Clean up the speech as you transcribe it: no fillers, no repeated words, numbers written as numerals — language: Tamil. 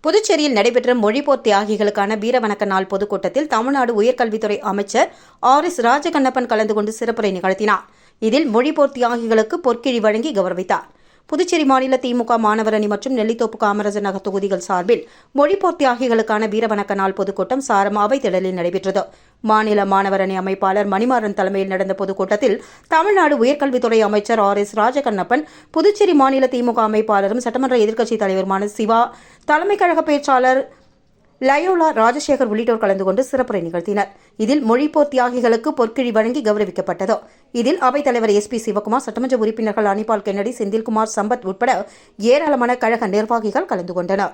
புதுச்சேரியில் நடைபெற்ற மொழிப்போர் தியாகிகளுக்கான வீரவணக்க நாள் பொதுக்கூட்டத்தில் தமிழ்நாடு உயர்கல்வித்துறை அமைச்சர் RS ராஜகண்ணப்பன் கலந்து கொண்டு சிறப்புரை நிகழ்த்தினார். இதில் மொழிப்போர் தியாகிகளுக்கு பொற்கிழி வழங்கி கௌரவித்தார். புதுச்சேரி மாநில திமுக மாணவர் அணி மற்றும் நெல்லித்தோப்பு காமராஜர் நகர் தொகுதிகள் சார்பில் மொழிப்போர் தியாகிகளுக்கான வீரவணக்க நாள் பொதுக்கூட்டம் சாரம் அவைத்திடலில் நடைபெற்றது. மாநில மாணவர் அணி அமைப்பாளர் மணிமாறன் தலைமையில் நடந்த பொதுக்கூட்டத்தில் தமிழ்நாடு உயர்கல்வித்துறை அமைச்சர் RS ராஜகண்ணப்பன், புதுச்சேரி மாநில திமுக அமைப்பாளரும் சட்டமன்ற எதிர்க்கட்சித் தலைவருமான சிவா, தலைமை கழக பேச்சாளர் லயோலா ராஜசேகர் உள்ளிட்டோர் கலந்து கொண்டு சிறப்புரை நிகழ்த்தினர். இதில் மொழிப்போர் தியாகிகளுக்கு பொற்கிழி வழங்கி கௌரவிக்கப்பட்டது. இதில் அவைத்தலைவர் SP சிவகுமார், சட்டமன்ற உறுப்பினர்கள் அனிபால் கென்னடி, செந்தில்குமார், சம்பத் உட்பட ஏராளமான கழக நிர்வாகிகள் கலந்து கொண்டனர்.